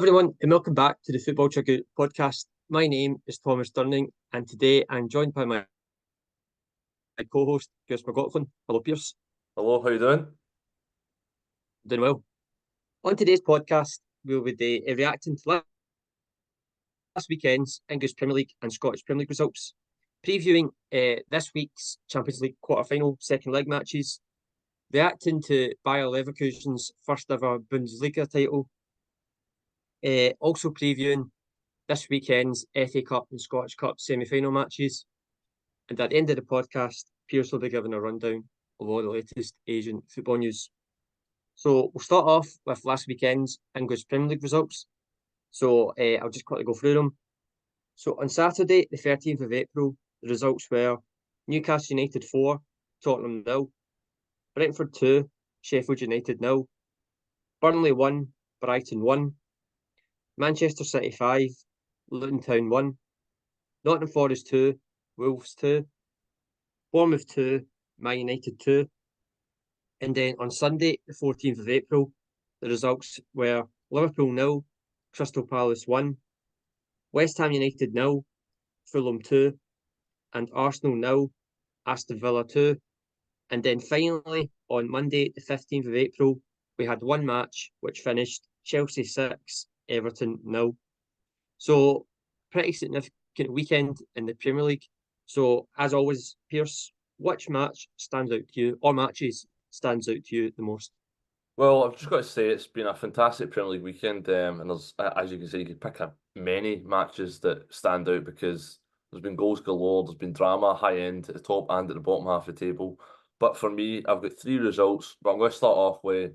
everyone, and welcome back to the Football Chuggu Podcast. My name is Thomas Durning, and today I'm joined by my co-host, Pearse McLaughlin. Hello, Pearse. Hello, how you doing? Doing well. On today's podcast, we'll be reacting to last weekend's English Premier League and Scottish Premier League results, previewing this week's Champions League quarter-final second leg matches, reacting to Bayer Leverkusen's first ever Bundesliga title, also previewing this weekend's FA Cup and Scottish Cup semi-final matches. And at the end of the podcast, Pearse will be giving a rundown of all the latest Asian football news. So we'll start off with last weekend's English Premier League results. So I'll just quickly go through them. So on Saturday, the 13th of April, the results were Newcastle United 4, Tottenham 0, Brentford 2, Sheffield United 0, Burnley 1, Brighton 1, Manchester City 5, Luton Town 1, Nottingham Forest 2, Wolves 2, Bournemouth 2, Man United 2. And then on Sunday, the 14th of April, the results were Liverpool 0, Crystal Palace 1, West Ham United 0, Fulham 2, and Arsenal 0, Aston Villa 2. And then finally, on Monday, the 15th of April, we had one match which finished Chelsea 6, Everton 0. So, pretty significant weekend in the Premier League. So, as always, Pearse, which match stands out to you, or matches stands out to you the most? Well, I've just got to say it's been a fantastic Premier League weekend, and there's, as you can see, you could pick up many matches that stand out because there's been goals galore, there's been drama, high end, at the top and at the bottom half of the table. But for me, I've got three results, but I'm going to start off with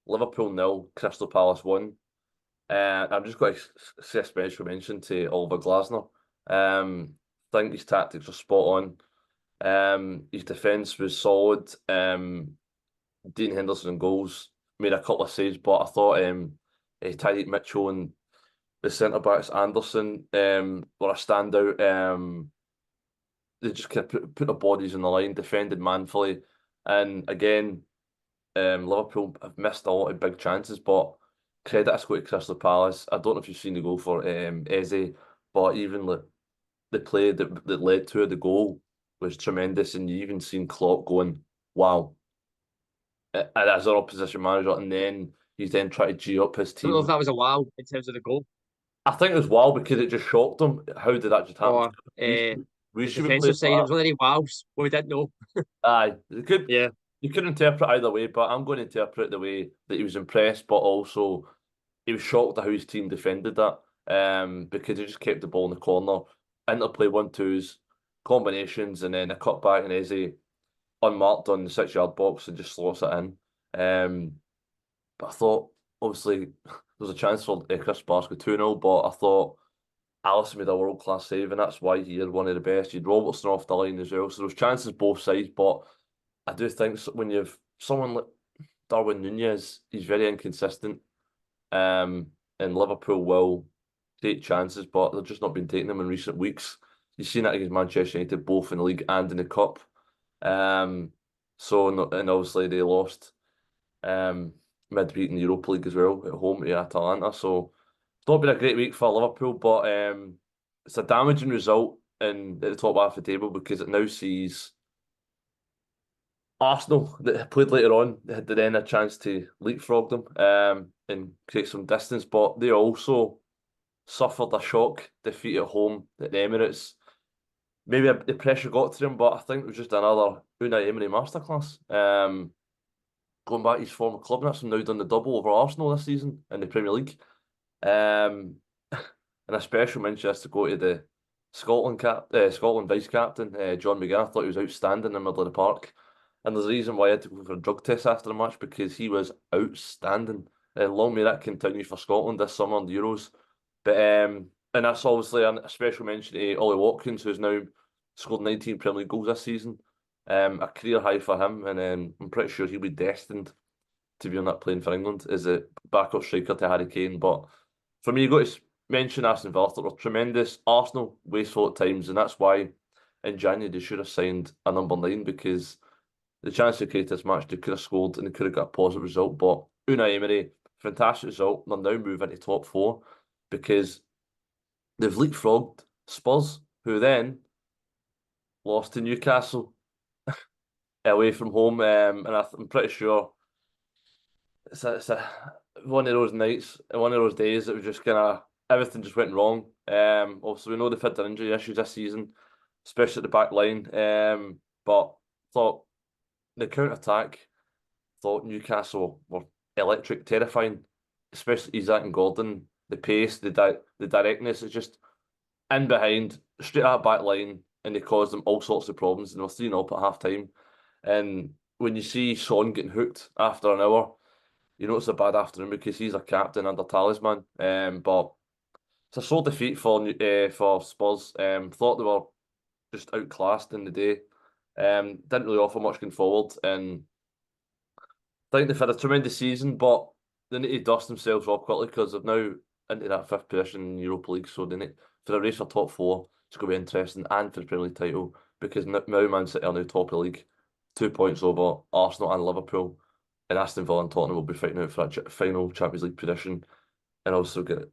Liverpool 0, Crystal Palace 1. I'm just going to say a special mention to Oliver Glasner. I think his tactics are spot on. His defence was solid. Dean Henderson goals, made a couple of saves, but I thought Tyreek Mitchell and the centre backs Anderson were a standout. They just kind of put their bodies on the line, defended manfully, and again, Liverpool have missed a lot of big chances, but credit has to go to Crystal Palace. I don't know if you've seen the goal for Eze, but even the play that led to the goal was tremendous, and you even seen Klopp going, wow. As our opposition manager, and then he's then tried to G up his I team. don't know if that was a wow in terms of the goal. I think it was wow because it just shocked him. How did that just happen? Or we the should be defensive side, it was one of the wows. Well, we didn't know. Aye, Yeah. You could interpret either way, but I'm going to interpret the way that he was impressed, but also he was shocked at how his team defended that. Because he just kept the ball in the corner, interplay 1-2s, combinations, and then a cut back and Eze unmarked on the 6-yard box and just slots it in. But I thought, obviously, there was a chance for Chris Palace to go 2-0, but I thought Alisson made a world-class save, and that's why he had one of the best. He had Robertson off the line as well, so there was chances both sides, but I do think when you've someone like Darwin Nunez, he's very inconsistent, and Liverpool will take chances, but they've just not been taking them in recent weeks. You've seen that against Manchester United, both in the league and in the cup. And obviously they lost midweek in the Europa League as well at home to Atalanta. So it's not been a great week for Liverpool, but it's a damaging result at the top half of the table because it now sees Arsenal that played later on. They had then a chance to leapfrog them and create some distance, but they also suffered a shock defeat at home at the Emirates. Maybe the pressure got to him, but I think it was just another Unai Emery masterclass. Going back to his former club, and that's now done the double over Arsenal this season in the Premier League. And a special mention has to go to the Scotland vice captain, John McGinn. I thought he was outstanding in the middle of the park. And there's a reason why I had to go for a drug test after the match, because he was outstanding. Long may that continue for Scotland this summer in the Euros. But and that's obviously a special mention to Ollie Watkins, who's now scored 19 Premier League goals this season. A career high for him, and I'm pretty sure he'll be destined to be on that plane for England as a backup striker to Harry Kane. But for me, you've got to mention Aston Villa. They were tremendous. Arsenal, wasteful at times, and that's why in January they should have signed a number 9, because the chance to create this match, they could have scored and they could have got a positive result. But Unai Emery, fantastic result. They're now moving to top 4. because they've leapfrogged Spurs, who then lost to Newcastle away from home, and I'm pretty sure it's one of those nights, one of those days that was just kind of everything just went wrong. Also we know they've had their injury issues this season, especially at the back line. But thought the counter attack, thought Newcastle were electric, terrifying, especially Isak and Gordon. The pace, the directness is just in behind, straight at back line, and they caused them all sorts of problems. And they were 3-0 up at half time. And when you see Son getting hooked after an hour, you know it's a bad afternoon because he's a captain and a talisman. But it's a sore defeat for Spurs. Thought they were just outclassed in the day. Didn't really offer much going forward, and I think they've had a tremendous season, but they need to dust themselves off quickly because they've now into that fifth position in Europa League. So they need for the race for top four. It's going to be interesting, and for the Premier League title because now Man City are now top of the league, 2 points over Arsenal and Liverpool, and Aston Villa and Tottenham will be fighting out for that final Champions League position, and also get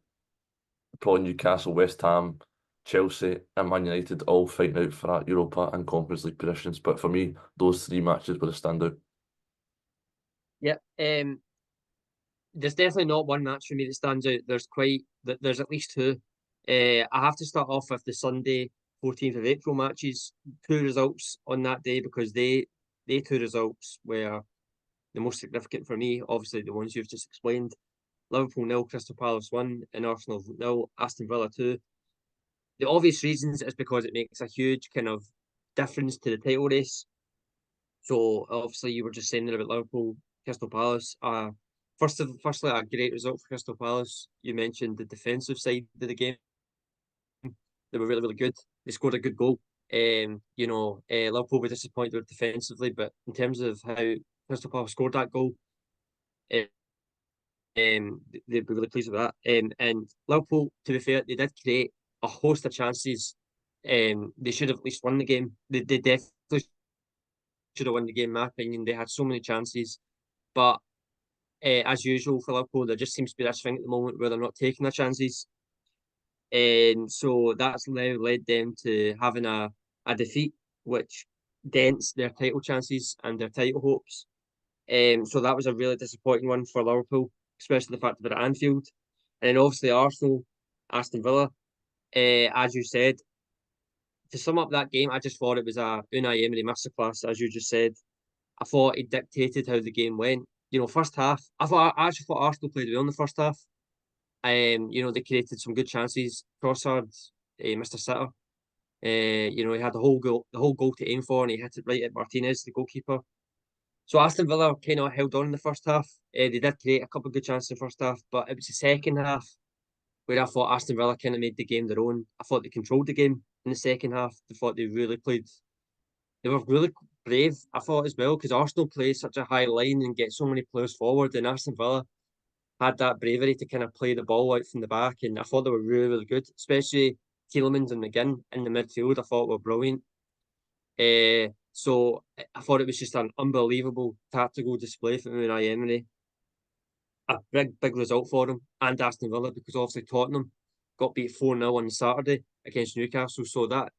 probably Newcastle, West Ham, Chelsea, and Man United all fighting out for that Europa and Conference League positions. But for me, those three matches were the standout. Yeah, there's definitely not one match for me that stands out. There's at least two. I have to start off with the Sunday 14th of April matches. Two results on that day because they two results were the most significant for me. Obviously, the ones you've just explained. Liverpool 0, Crystal Palace 1, and Arsenal 0, Aston Villa 2. The obvious reasons is because it makes a huge kind of difference to the title race. So obviously you were just saying there about Liverpool, Crystal Palace. Firstly, a great result for Crystal Palace. You mentioned the defensive side of the game. They were really, really good. They scored a good goal. Liverpool were disappointed defensively, but in terms of how Crystal Palace scored that goal, they'd be really pleased with that. And Liverpool, to be fair, they did create a host of chances. They should have at least won the game. They definitely should have won the game, in my opinion. They had so many chances, but as usual for Liverpool, there just seems to be this thing at the moment where they're not taking their chances, and so that's now led them to having a defeat, which dents their title chances and their title hopes. So that was a really disappointing one for Liverpool, especially the fact that they're at Anfield, and then obviously Arsenal, Aston Villa. As you said, to sum up that game, I just thought it was a Unai Emery masterclass, as you just said. I thought it dictated how the game went. First half, I actually thought Arsenal played well in the first half. They created some good chances. Trossard, Mr. Sitter, he had the whole goal to aim for, and he hit it right at Martinez, the goalkeeper. So Aston Villa kind of held on in the first half. They did create a couple of good chances in the first half, but it was the second half where I thought Aston Villa kind of made the game their own. I thought they controlled the game in the second half. I thought they really played. They were really brave, I thought, as well, because Arsenal plays such a high line and get so many players forward, and Aston Villa had that bravery to kind of play the ball out from the back, and I thought they were really, really good, especially Tielemans and McGinn in the midfield. I thought were brilliant. So I thought it was just an unbelievable tactical display from Unai Emery. A big result for him and Aston Villa, because obviously Tottenham got beat 4-0 on Saturday against Newcastle. So that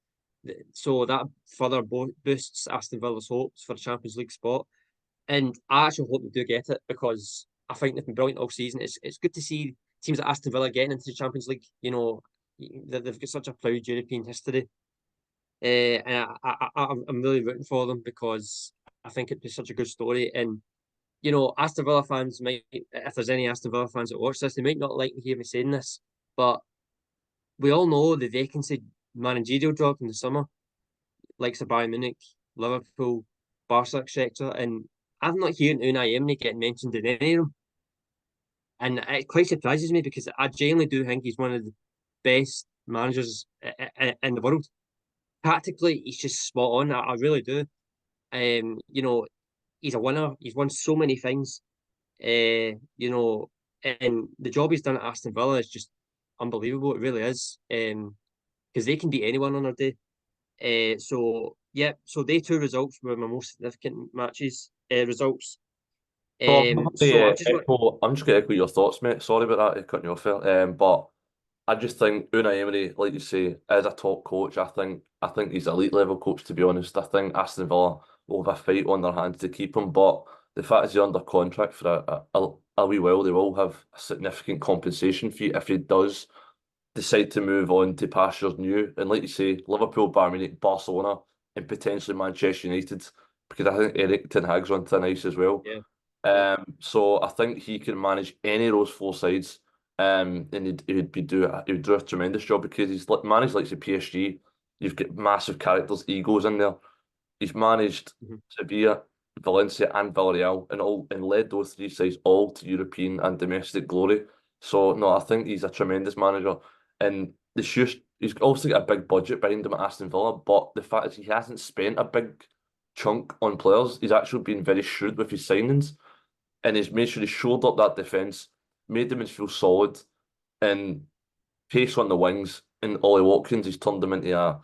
further boosts Aston Villa's hopes for the Champions League spot. And I actually hope they do get it, because I think they've been brilliant all season. It's good to see teams like Aston Villa getting into the Champions League. They've got such a proud European history. And I'm really rooting for them, because I think it'd be such a good story. And Aston Villa fans might, if there's any Aston Villa fans that watch this, they might not like to hear me saying this, but we all know the vacancy managerial job in the summer, like Bayern Munich, Liverpool, Barca, etc. And I'm not hearing Unai Emery getting mentioned in any of them. And it quite surprises me, because I genuinely do think he's one of the best managers in the world. Tactically, he's just spot on. I really do. He's a winner. He's won so many things. And the job he's done at Aston Villa is just unbelievable. It really is. Because they can beat anyone on their day. So they two results were my most significant results. So I'm So I just want. I'm just going to echo your thoughts, mate. Sorry about that, cutting you off there. But I just think Unai Emery, like you say, is a top coach. I think he's elite level coach, to be honest. I think Aston Villa will have a fight on their hands to keep him, but the fact is he's under contract for a wee while, they will have a significant compensation fee if he does decide to move on to pastures new. And like you say, Liverpool, Bayern Munich, Barcelona, and potentially Manchester United, because I think Eric Ten Hag's on thin ice as well. Yeah. So I think he can manage any of those four sides. And he would do a tremendous job because he's managed like the PSG. You've got massive characters, egos in there. He's managed Sevilla, Valencia, and Villarreal, and led those three sides all to European and domestic glory. So no, I think he's a tremendous manager, and he's also got a big budget behind him at Aston Villa. But the fact is, he hasn't spent a big chunk on players. He's actually been very shrewd with his signings, and he's made sure he shored up that defence, made them feel solid, and pace on the wings. And Ollie Watkins, he's turned him into a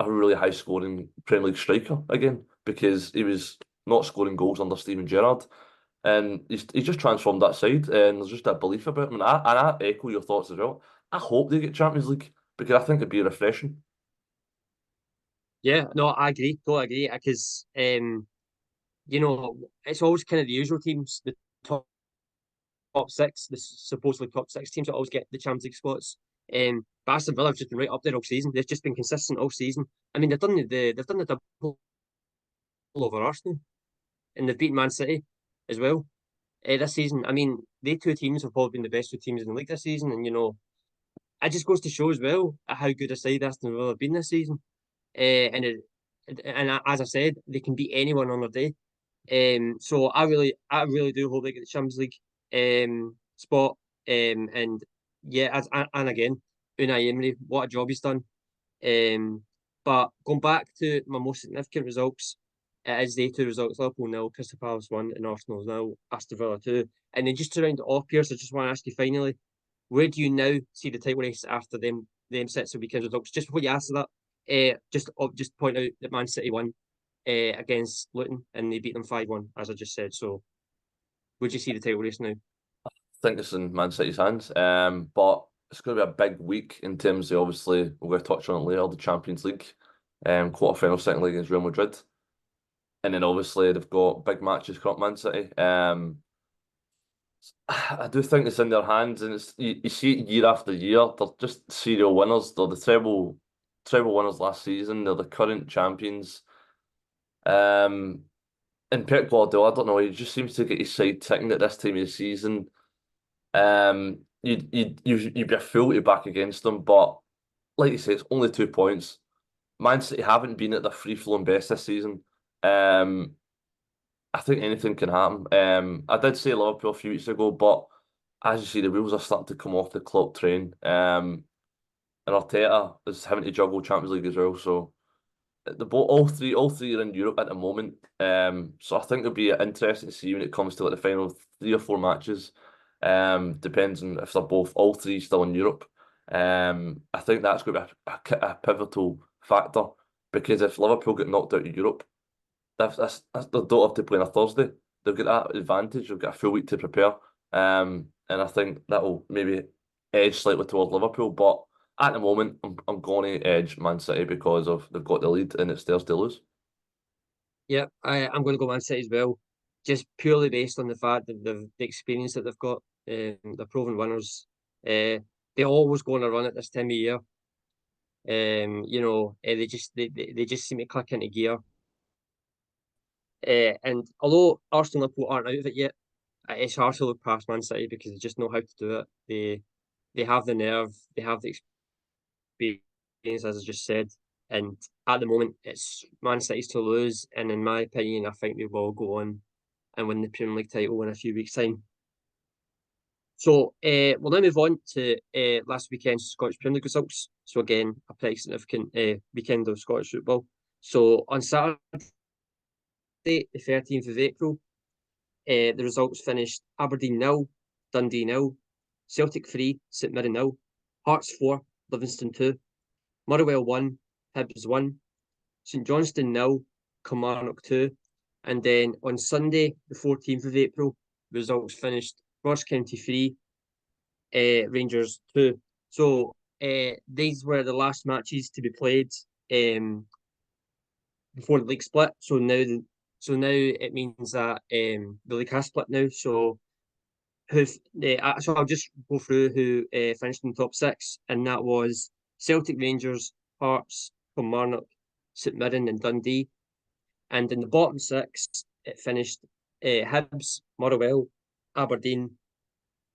really high scoring Premier League striker again because he was not scoring goals under Steven Gerrard. And he's just transformed that side, and there's just that belief about him. And I echo your thoughts as well. I hope they get Champions League because I think it'd be refreshing. Yeah, no, I agree, totally agree. Because it's always kind of the usual teams, the top six, the supposedly top six teams that always get the Champions League spots. But Aston Villa have just been right up there all season. They've just been consistent all season. I mean, they've done the double over Arsenal, and they've beaten Man City as well this season. I mean, they two teams have probably been the best two teams in the league this season, and it just goes to show as well how good a side Aston Villa have been this season. And as I said, they can beat anyone on their day. So I really do hope they get the Champions League spot. And yeah, and again, Unai Emery, what a job he's done. But going back to my most significant results, it is the two results: Liverpool 0, Crystal Palace 1, and Arsenal 0, Aston Villa 2. And then just to round it off, Pearse, I just want to ask you finally, where do you now see the title race after them sets of weekend results? Just before you answer that, just point out that Man City won against Luton and they beat them 5-1, as I just said. So, would you see the title race now? I think it's in Man City's hands. But it's going to be a big week in terms of, obviously we're going to touch on it later, the Champions League, quarter-final, second leg against Real Madrid. And then obviously they've got big matches coming up, Man City. I do think it's in their hands, and you see it year after year. They're just serial winners. They're the treble winners last season. They're the current champions. And Pep Guardiola, I don't know, he just seems to get his side ticking at this time of the season. You'd be a fool to back against them, but like you say, it's only 2 points. Man City haven't been at their free-flowing best this season. I think anything can happen. I did say Liverpool a few weeks ago, but as you see, the wheels are starting to come off the Klopp train. And Arteta is having to juggle Champions League as well. So all three are in Europe at the moment. So I think it'll be interesting to see when it comes to like the final 3 or 4 matches. Depends on if they're all three still in Europe. I think that's going to be a pivotal factor because if Liverpool get knocked out of Europe, they don't have to play on a Thursday. They've got that advantage. They've got a full week to prepare. And I think that will maybe edge slightly towards Liverpool. But at the moment, I'm going to edge Man City because they've got the lead and it's theirs to lose. Yeah, I'm going to go Man City as well, just purely based on the fact that the experience that they've got. They're proven winners. They always go on a run at this time of year. They just seem to click into gear. And although Arsenal and Liverpool aren't out of it yet, it's hard to look past Man City because they just know how to do it. They have the nerve, they have the experience, as I just said. And at the moment, it's Man City's to lose. And in my opinion, I think they will go on and win the Premier League title in a few weeks' time. So we'll now move on to last weekend's Scottish Premier League results. So again, a pretty significant weekend of Scottish football. So on Saturday, the 13th of April, the results finished: Aberdeen 0, Dundee 0, Celtic 3, St Mirren 0, Hearts 4, Livingston 2, Motherwell 1, Hibs 1, St Johnstone 0, Kilmarnock 2, and then on Sunday, the 14th of April, results finished: Ross County 3, Rangers 2. So these were the last matches to be played before the league split. So now it means that the league has split now. So so I'll just go through who finished in the top six, and that was Celtic, Rangers, Hearts, Kilmarnock, St Mirren, and Dundee. And in the bottom six, it finished Hibs, Motherwell, Aberdeen,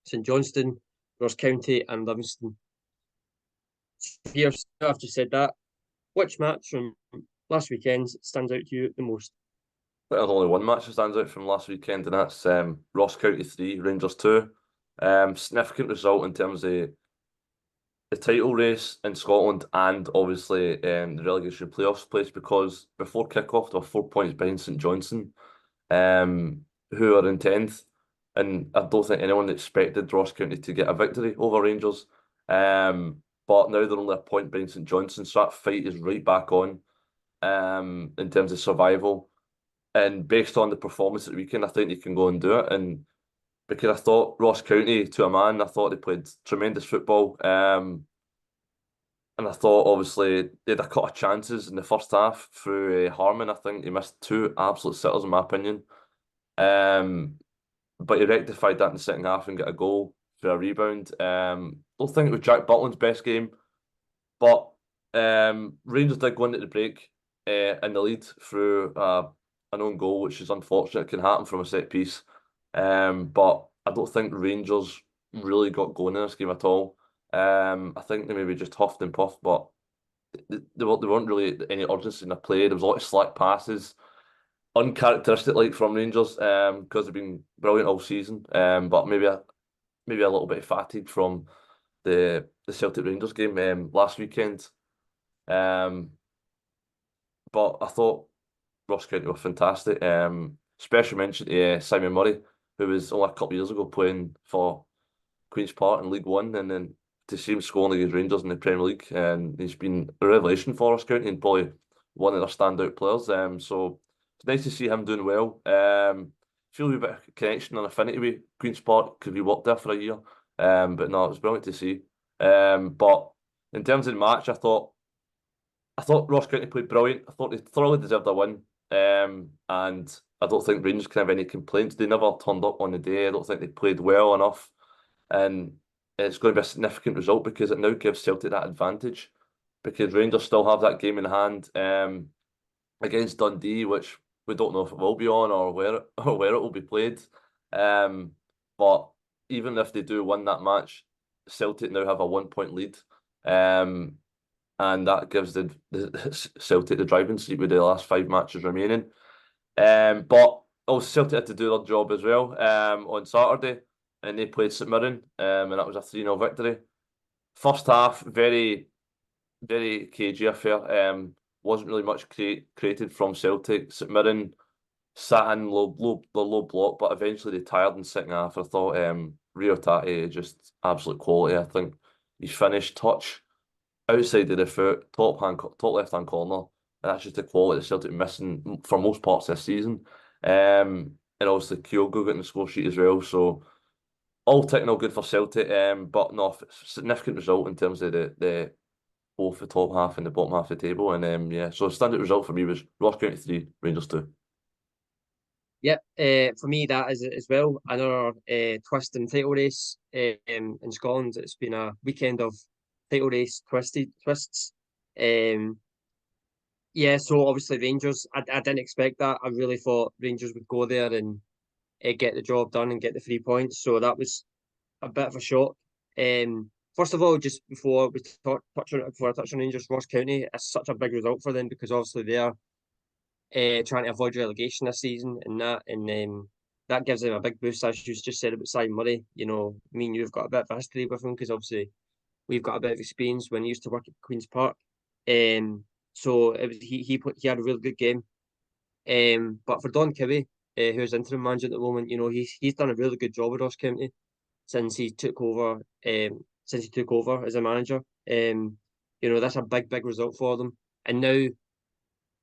St Johnstone, Ross County, and Livingston. Here, after said that, which match from last weekend stands out to you the most? There's only one match that stands out from last weekend, and that's Ross County 3, Rangers 2. Significant result in terms of the title race in Scotland and obviously the relegation playoffs place, because before kick-off they were 4 points behind St Johnstone, who are in 10th. And I don't think anyone expected Ross County to get a victory over Rangers. But now they're only a point behind St Johnstone, so that fight is right back on in terms of survival. And based on the performance at the weekend, I think they can go and do it. And because I thought Ross County, to a man, I thought they played tremendous football. And I thought, obviously, they had a couple of chances in the first half through Harmon. I think he missed two absolute sitters, in my opinion. But he rectified that in the second half and got a goal for a rebound. Don't think it was Jack Butland's best game, but Rangers did go into the break in the lead through an own goal, which is unfortunate. It can happen from a set piece. But I don't think Rangers really got going in this game at all. I think they maybe just huffed and puffed, but there weren't really any urgency in the play. There was a lot of slack passes, uncharacteristic like from Rangers, because they've been brilliant all season. But maybe a little bit fatigued from the Celtic Rangers game last weekend. But I thought Ross County were fantastic. Special mention to Simon Murray, who was only a couple of years ago playing for Queen's Park in League One, and then to see him scoring against Rangers in the Premier League, and he's been a revelation for Ross County and probably one of their standout players. So it's nice to see him doing well. Feel a bit of connection and affinity with Queen's Park because we worked there for a year. But no, it was brilliant to see. But in terms of the match, I thought Ross County played brilliant. I thought they thoroughly deserved a win. And I don't think Rangers can have any complaints. They never turned up on the day. I don't think they played well enough. And it's going to be a significant result because it now gives Celtic that advantage. Because Rangers still have that game in hand against Dundee, which we don't know if it will be on or where it will be played. But even if they do win that match, Celtic now have a 1 point lead. And that gives the Celtic the driving seat with the last 5 matches remaining. But also Celtic had to do their job as well on Saturday, and they played St Mirren, and that was a 3-0 victory. First half, very, very cagey affair. Wasn't really much created from Celtic. St Mirren sat in low block, but eventually they tired in the second half. I thought Rio Tati just absolute quality. I think his finished touch outside of the foot, top left hand corner, and that's just the quality that Celtic missing for most parts this season. And obviously Kyogo getting the score sheet as well. So all ticking all good for Celtic. But no, significant result in terms of the both the top half and the bottom half of the table. And yeah, so standard result for me was Ross County 3, Rangers 2. Yep, for me that is as well another twist in title race in Scotland. It's been a weekend of title race twists. Yeah, so obviously Rangers, I didn't expect that. I really thought Rangers would go there and get the job done and get the 3 points. So that was a bit of a shock. First of all, just before I touch on Rangers, Ross County is such a big result for them because obviously they're trying to avoid relegation this season, and that gives them a big boost. As you just said about Simon Murray, you know, me and you've got a bit of history with him because obviously we've got a bit of experience when he used to work at Queen's Park. So it was, he had a really good game. But for Don Kiwi, who's interim manager at the moment, you know, he's done a really good job with Ross County since he took over. As a manager. You know, that's a big result for them. And now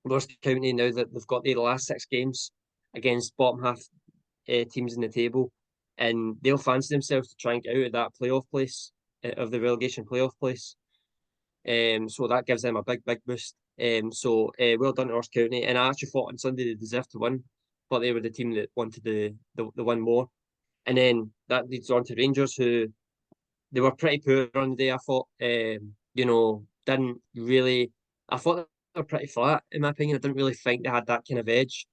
Ross County, now that they've got the last 6 games against bottom half teams in the table, and they'll fancy themselves to try and get out of that playoff place. of the relegation playoff place. So that gives them a big boost. So well done to Ross County. And I actually thought on Sunday they deserved to win, but they were the team that wanted the win more. And then that leads on to Rangers, who they were pretty poor on the day. I thought, didn't really. I thought they were pretty flat in my opinion. I didn't really think they had that kind of edge.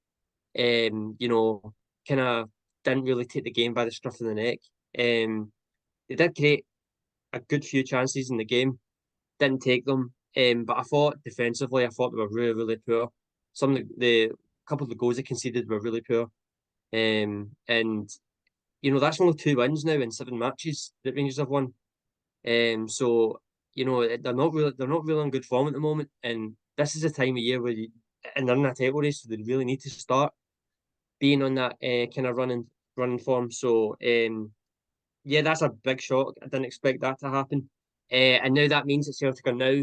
Kind of didn't really take the game by the scruff of the neck. They did create a good few chances in the game, didn't take them. But I thought defensively, I thought they were really, really poor. Some of the couple of the goals they conceded were really poor. And that's only 2 wins now in 7 matches that Rangers have won. So they're not really in good form at the moment. And this is the time of year where and they're in a title race, so they really need to start being on that kind of running form. So that's a big shock. I didn't expect that to happen. And now that means that Celtic are now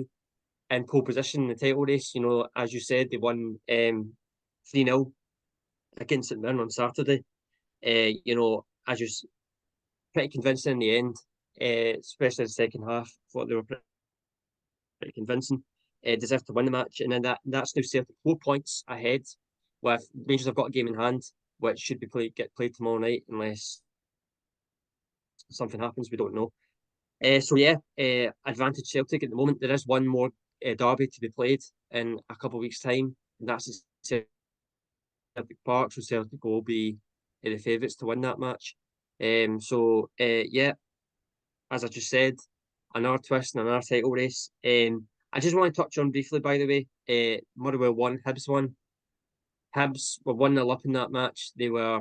in pole position in the title race. As you said, they won 3-0 against St Mirren on Saturday. As you pretty convincing in the end, especially the second half. Thought they were pretty convincing. Deserved to win the match, and then that's now Celtic 4 points ahead. With Rangers have got a game in hand, which should get played tomorrow night, unless something happens. We don't know. Advantage Celtic at the moment. There is one more derby to be played in a couple of weeks' time, and that's Celtic Park. So Celtic will be the favourites to win that match. As I just said, another twist and another title race. I just want to touch on briefly, by the way, Motherwell won, Hibs won. Hibs were 1-0 up in that match. They were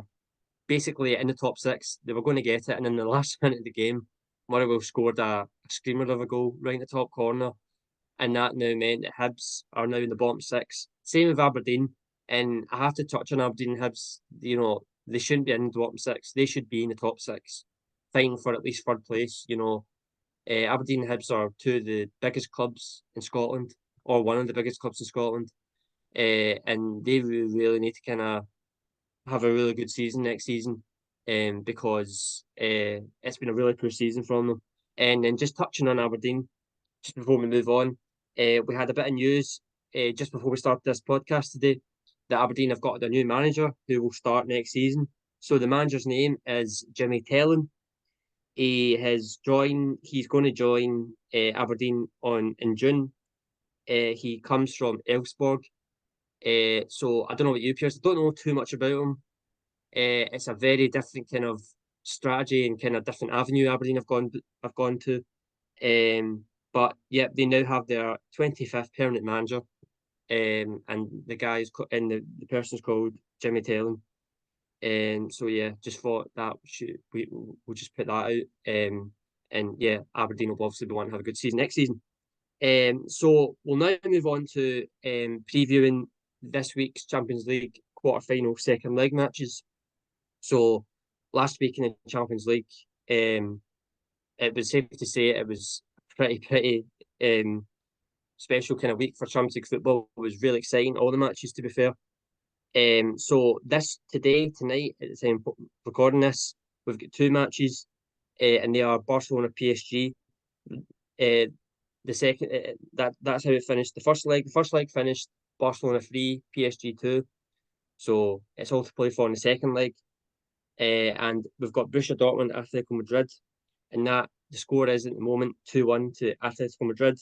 basically in the top 6. They were going to get it, and in the last minute of the game, Motherwell scored a screamer of a goal right in the top corner, and that now meant that Hibs are now in the bottom 6. Same with Aberdeen, and I have to touch on Aberdeen and Hibs. They shouldn't be in the bottom 6. They should be in the top 6, fighting for at least 3rd place. Aberdeen and Hibs are 2 of the biggest clubs in Scotland, or one of the biggest clubs in Scotland, and they really need to kind of have a really good season next season, because it's been a really poor season from them. And then just touching on Aberdeen, just before we move on, we had a bit of news just before we started this podcast today that Aberdeen have got a new manager who will start next season. So the manager's name is Jimmy Thelin. He's going to join Aberdeen in June. He comes from Elfsborg. So I don't know what you, Pearse. I don't know too much about him. It's a very different kind of strategy and kind of different avenue Aberdeen have gone to. But yeah, they now have their 25th permanent manager, and the person's called Jimmy Thelin. So yeah, just thought that we'll just put that out. And yeah, Aberdeen will obviously be wanting to have a good season next season. So we'll now move on to previewing this week's Champions League quarter-final second leg matches. So last week in the Champions League, it was safe to say it was pretty special kind of week for Champions League football. It was really exciting, all the matches, to be fair. So tonight, at the time of recording this, we've got 2 matches, and they are Barcelona PSG. The second that's how it finished. The first leg finished Barcelona 3, PSG 2. So it's all to play for in the second leg. And we've got Borussia Dortmund, Atletico Madrid, and the score is at the moment 2-1 to Atletico Madrid.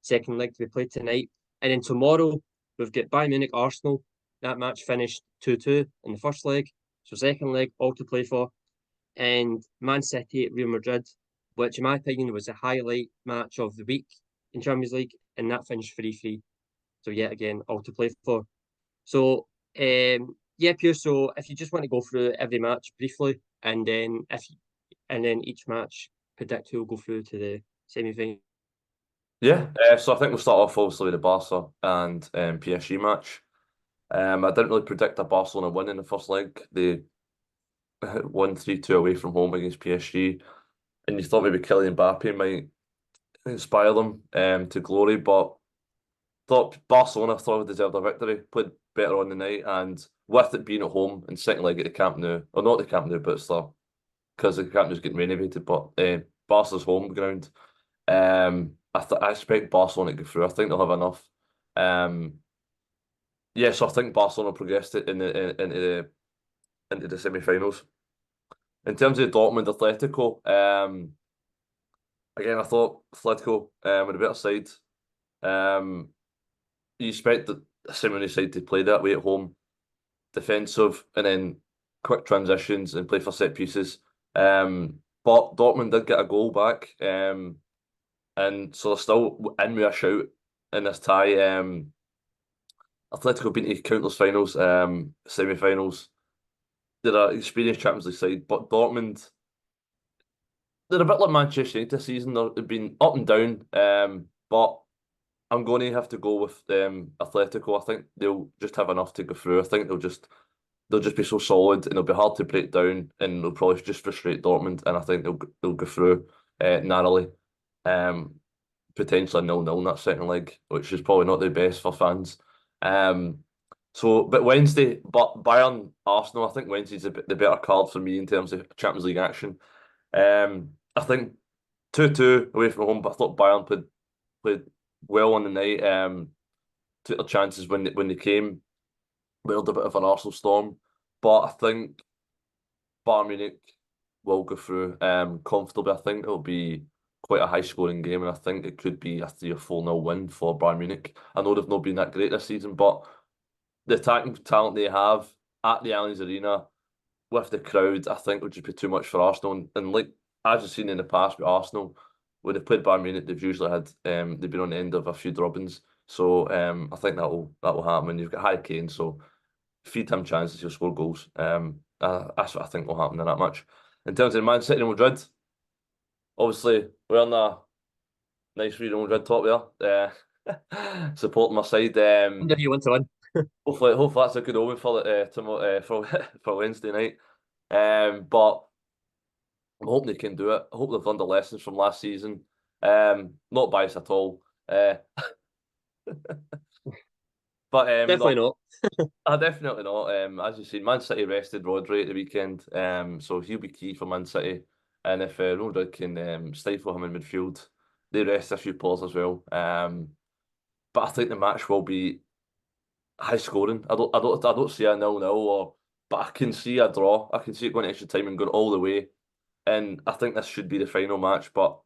Second leg to be played tonight. And then tomorrow we've got Bayern Munich, Arsenal. That match finished 2-2 in the first leg. So second leg, all to play for. And Man City at Real Madrid, which in my opinion was a highlight match of the week in Champions League, and that finished 3-3. So yet again, all to play for. So Pearse, so if you just want to go through every match briefly, and then each match predict who will go through to the semi-final. Yeah, so I think we'll start off obviously with the Barca and PSG match. I didn't really predict a Barcelona win in the first leg. They won 3-2 away from home against PSG, and you thought maybe Kylian Mbappe might inspire them to glory, but thought Barcelona deserved a victory, played better on the night, and with it being at home and second leg at the Camp Nou, or not the Camp Nou, but it's because the Camp Nou's getting renovated, but Barca's home ground. I expect Barcelona to go through. I think they'll have enough. So I think Barcelona progressed it into the semi-finals. In terms of Dortmund Atletico, again I thought Atletico were a better side. You expect the Simeone side to play that way at home, defensive, and then quick transitions and play for set pieces. But Dortmund did get a goal back, and so they're still in with a shout in this tie. Atletico been to countless finals, semi-finals. They're an experienced Champions League side, but Dortmund, they're a bit like Manchester United this season. They've been up and down, but I'm going to have to go with Atletico. I think they'll just have enough to go through. I think they'll just be so solid, and they'll be hard to break down, and they'll probably just frustrate Dortmund. And I think they'll go through narrowly, potentially 0-0 in that second leg, which is probably not the best for fans. But Wednesday, but Bayern Arsenal, I think Wednesday's the better card for me in terms of Champions League action. I think 2-2 away from home, but I thought Bayern played well on the night. Took their chances when they came. Weathered a bit of an Arsenal storm, but I think Bayern Munich will go through comfortably. I think it'll be quite a high scoring game, and I think it could be a 3 or 4-0 win for Bayern Munich. I know they've not been that great this season, but the attacking talent they have at the Allianz Arena with the crowd, I think would just be too much for Arsenal. And like as you've seen in the past with Arsenal, when they've played Bayern Munich, they've usually had they've been on the end of a few drubbings. So I think that will happen. And you've got Harry Kane, so feed him chances, he'll score goals. That's what I think will happen in that match. In terms of Man City and Madrid, obviously we're on a nice Real Madrid top there. Supporting my side. Wonder who you want to win. Hopefully that's a good omen for tomorrow for Wednesday night. But I'm hoping they can do it. I hope they've learned the lessons from last season. Not biased at all. But Definitely not. definitely not. As you seen, Man City rested Rodri at the weekend, so he'll be key for Man City. And if Real Madrid can stifle him in midfield, they rest a few players as well. But I think the match will be high scoring. I don't see a 0-0 but I can see a draw. I can see it going to extra time and going all the way. And I think this should be the final match, but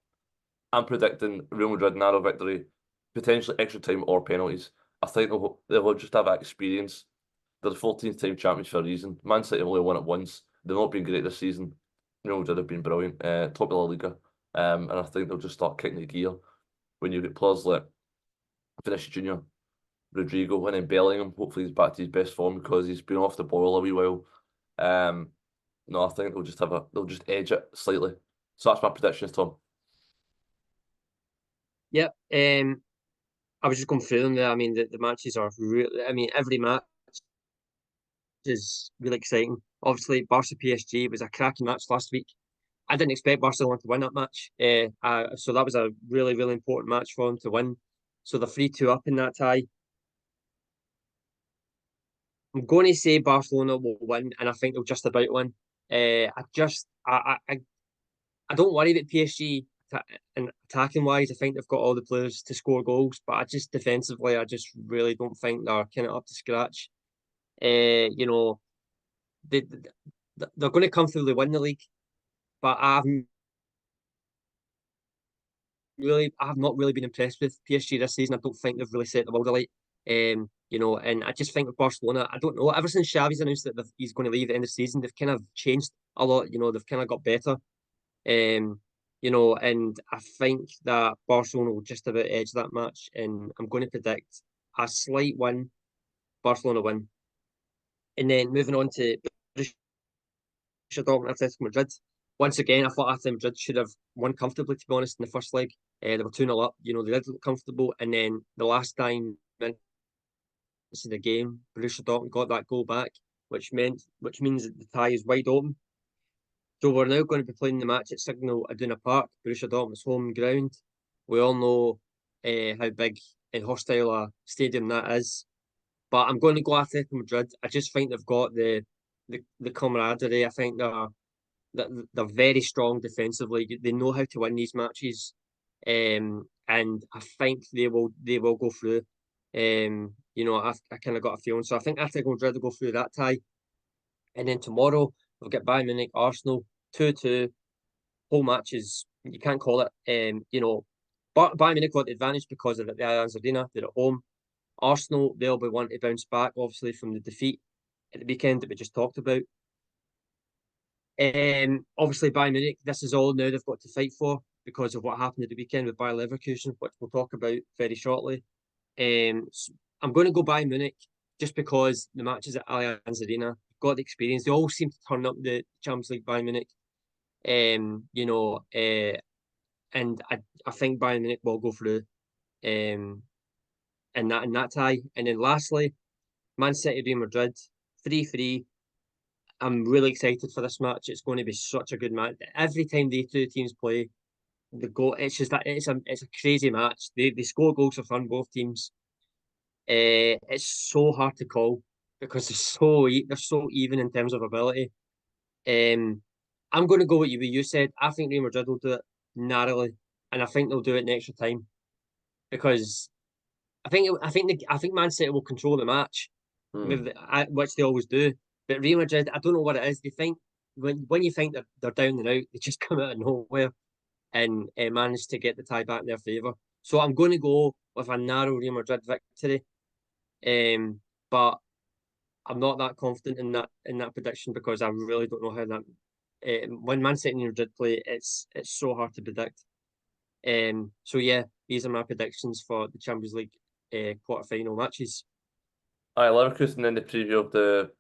I'm predicting Real Madrid narrow victory, potentially extra time or penalties. I think they'll just have that experience. They're the 14th time champions for a reason. Man City have only won it once. They've not been great this season. Real Madrid have been brilliant, top of La Liga. And I think they'll just start kicking the gear when you get players like Vinicius Junior, Rodrigo, and then Bellingham. Hopefully he's back to his best form because he's been off the ball a wee while. No, I think they'll just edge it slightly. So that's my predictions, Tom. Yep. I was just going through them there. I mean, the matches are really. I mean, every match is really exciting. Obviously, Barca PSG was a cracking match last week. I didn't expect Barcelona to win that match. So that was a really, really important match for them to win. So they're 3-2 up in that tie. I'm going to say Barcelona will win, and I think they'll just about win. I don't worry about PSG and attacking wise. I think they've got all the players to score goals, but I just defensively, I just really don't think they're kind of up to scratch. You know, they're going to comfortably win the league, but I have not really been impressed with PSG this season. I don't think they've really set the world alight. And I just think with Barcelona, I don't know. Ever since Xavi's announced that he's going to leave at the end of the season, they've kind of changed a lot. They've kind of got better. And I think that Barcelona will just about edge that match, and I'm going to predict a slight win, Barcelona win. And then moving on to Borussia Dortmund, Atletico Madrid. Once again, I thought Atletico Madrid should have won comfortably, to be honest, in the first leg. They were 2-0 up, they did look comfortable, and then the last 9 minutes of the game, Borussia Dortmund got that goal back, which means that the tie is wide open. So we're now going to be playing the match at Signal Iduna Park, Borussia Dortmund's home ground. We all know how big and hostile a stadium that is. But I'm going to go Atletico Madrid. I just think they've got the camaraderie. I think they're they're very strong defensively. They know how to win these matches, and I think they will go through. I kind of got a feeling, so I think Atletico Madrid will go through that tie, and then tomorrow we'll get Bayern Munich, Arsenal, 2-2. Whole matches, you can't call it. But Bayern Munich got the advantage because of the Allianz Arena. They're at home. Arsenal, they'll be wanting to bounce back, obviously, from the defeat at the weekend that we just talked about. Obviously, Bayern Munich, this is all now they've got to fight for because of what happened at the weekend with Bayer Leverkusen, which we'll talk about very shortly. So I'm going to go Bayern Munich just because the matches at Allianz Arena got the experience. They all seem to turn up the Champions League Bayern Munich. And I think Bayern Munich will go through in that tie. And then lastly, Man City Real Madrid 3-3. I'm really excited for this match. It's going to be such a good match. Every time these two teams play, the goal. It's just that it's a crazy match. They score goals for fun, both teams. It's so hard to call because they're so even in terms of ability. I'm going to go with you said. I think Real Madrid will do it narrowly, and I think they'll do it in extra time because I think Man City will control the match, which they always do. But Real Madrid, I don't know what it is. They think when you think they're down and out, they just come out of nowhere and manage to get the tie back in their favour. So I'm going to go with a narrow Real Madrid victory, but I'm not that confident in that prediction because I really don't know how that. When Man City and Real Madrid play, it's so hard to predict. So yeah, these are my predictions for the Champions League quarter-final matches. Aye, Leverkusen in the preview of the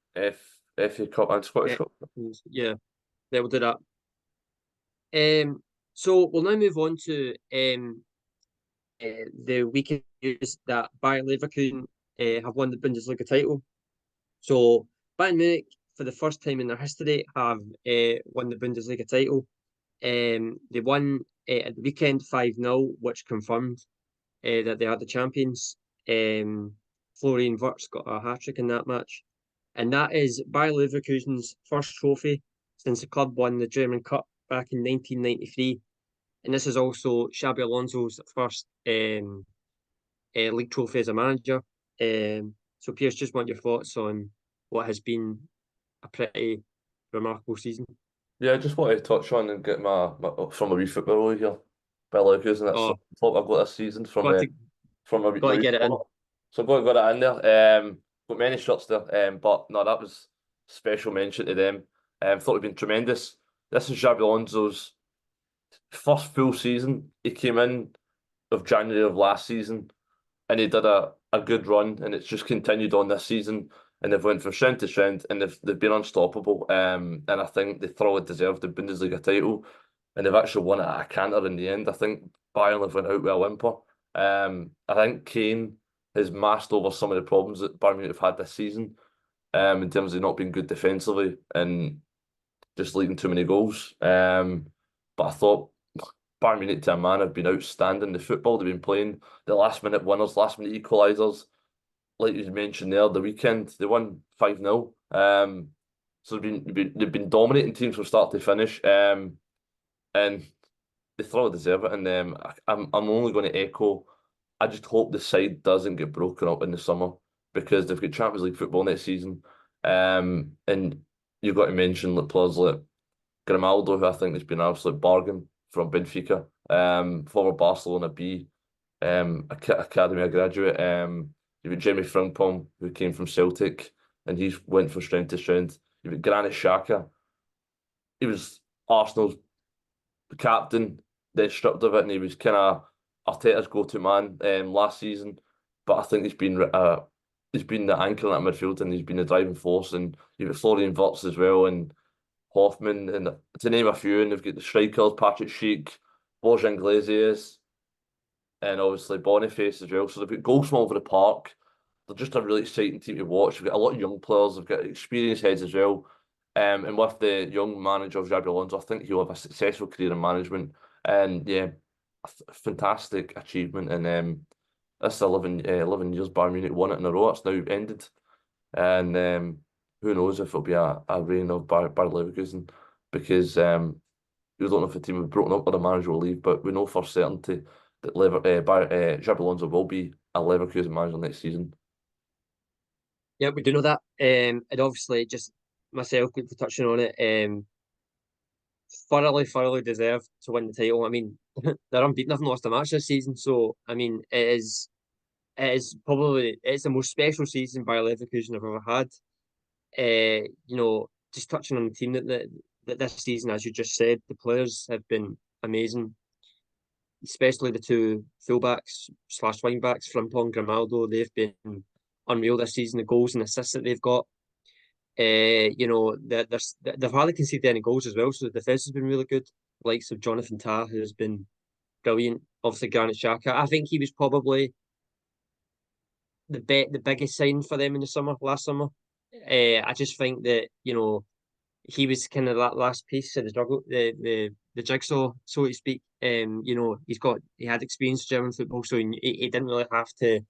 FA Cup and Scottish Cup. Yeah, they will do that. So we'll now move on to the weekend news that Bayer Leverkusen have won the Bundesliga title. So Bayern Munich, for the first time in their history, have won the Bundesliga title. They won at the weekend 5-0, which confirmed that they are the champions. Florian Wirtz got a hat-trick in that match. And that is Bayer Leverkusen's first trophy since the club won the German Cup back in 1993. And this is also Xabi Alonso's first league trophy as a manager. So Pearse, just want your thoughts on what has been a pretty remarkable season. Yeah, I just wanted to touch on and get my from a wee football here. Bayer Leverkusen, that's the top I've got this season from got a to get it in. So I've got that in there. Got many shots there. But no, that was special mention to them. Thought it'd been tremendous. This is Xabi Alonso's first full season. He came in of January of last season and he did a good run, and it's just continued on this season, and they've went from strength to strength, and they've been unstoppable. And I think they thoroughly deserved the Bundesliga title, and they've actually won it at a canter in the end. I think Bayern have went out with a whimper. I think Kane has masked over some of the problems that Bayern Munich have had this season, in terms of not being good defensively and just leading too many goals. But I thought Bayern Munich to a man have been outstanding. The football they've been playing, the last minute winners, last minute equalisers, like you mentioned there, the weekend they won 5-0. So they've been dominating teams from start to finish. And they thoroughly deserve it. And I'm only going to echo, I just hope the side doesn't get broken up in the summer because they've got Champions League football next season. And you've got to mention players like Grimaldo, who I think has been an absolute bargain from Benfica, former Barcelona B, academy graduate. You've got Jimmy Frimpong, who came from Celtic, and he's went from strength to strength. You've got Granit Xhaka. He was Arsenal's captain, then stripped of it, and he was kind of Arteta's go-to man last season. But I think he's been the anchor in that midfield, and he's been the driving force. And you've got Florian Wirtz as well, and Hoffman, and to name a few, and they've got the strikers, Patrick Schick, Borja Iglesias, and obviously Boniface as well. So they've got goals from all over the park. They're just a really exciting team to watch. They've got a lot of young players. They've got experienced heads as well. And with the young manager of Xabi Alonso, I think he'll have a successful career in management. And yeah, a fantastic achievement. And that's 11 years Bayern Munich won it in a row. It's now ended. And who knows if it'll be a reign of Bayer Leverkusen. because we don't know if the team have broken up or the manager will leave, but we know for certainty that Xabi Alonso will be a Leverkusen manager next season. Yeah, we do know that. And obviously, just myself quickly touching on it, thoroughly deserved to win the title. I mean, they're unbeaten, haven't lost a match this season. So, I mean, it's the most special season by Leverkusen I've ever had. Just touching on the team that this season, as you just said, the players have been amazing, especially the two fullbacks / wing backs, Frimpong, Grimaldo. They've been unreal this season. The goals and assists that they've got. They've hardly conceded any goals as well, so the defence has been really good. The likes of Jonathan Tah, who's been brilliant. Obviously, Granit Xhaka. I think he was probably the biggest sign for them in the last summer. I just think that he was kind of that last piece of the jigsaw, so to speak. He had experience in German football, so he didn't really have to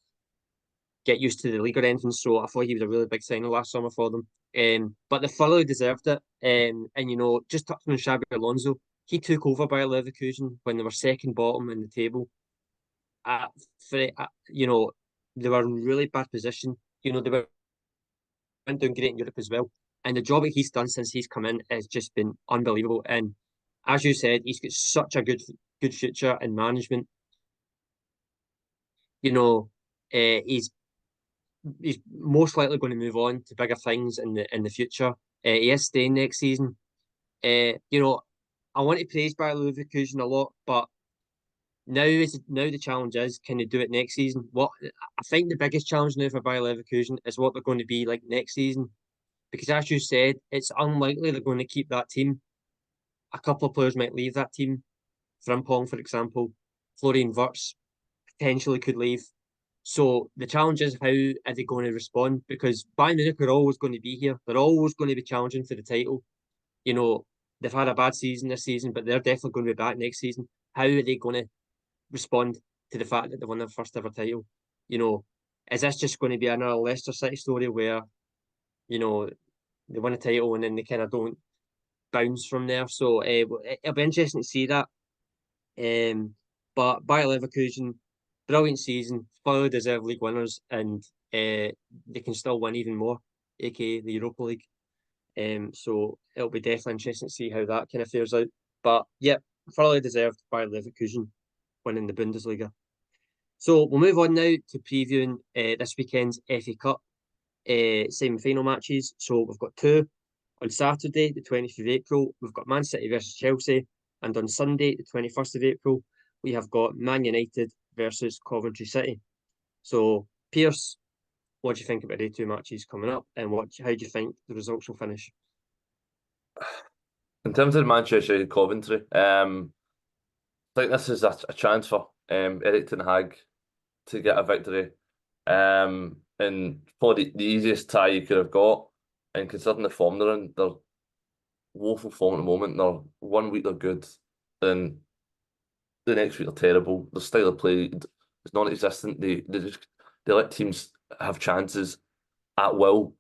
get used to the league or anything. So I thought he was a really big signing last summer for them. But they thoroughly deserved it. And just touching on Xabi Alonso, he took over by Leverkusen when they were second bottom in the table. They were in really bad position. They were doing great in Europe as well. And the job that he's done since he's come in has just been unbelievable. And as you said, he's got such a good future in management. He's most likely going to move on to bigger things in the future. He is staying next season. I want to praise Bayer Leverkusen a lot, but now the challenge is, can they do it next season? What I think the biggest challenge now for Bayer Leverkusen is what they're going to be like next season, because as you said, it's unlikely they're going to keep that team. A couple of players might leave that team. Frimpong, for example, Florian Wirtz potentially could leave. So the challenge is, how are they going to respond? Because Bayern Munich are always going to be here. They're always going to be challenging for the title. They've had a bad season this season, but they're definitely going to be back next season. How are they going to respond to the fact that they won their first ever title? Is this just going to be another Leicester City story where, they win a title and then they kind of don't bounce from there? So it'll be interesting to see that. But Bayer Leverkusen, brilliant season, fully deserved league winners, and they can still win even more, aka the Europa League. So it'll be definitely interesting to see how that kind of fares out. But yeah, thoroughly deserved Bayer Leverkusen winning the Bundesliga. So we'll move on now to previewing this weekend's FA Cup semi-final matches. So we've got two. On Saturday, the 20th of April, we've got Man City versus Chelsea. And on Sunday, the 21st of April, we have got Man United versus Coventry City. So, Pearse, what do you think about the two matches coming up, and how do you think the results will finish? In terms of Manchester United Coventry, I think this is a chance for Erik ten Hag to get a victory. And probably the easiest tie you could have got. And considering the form they're in, they're woeful form at the moment. They're 1 week they're good, then the next week they're terrible. Their style of play is non-existent. They let teams have chances at will.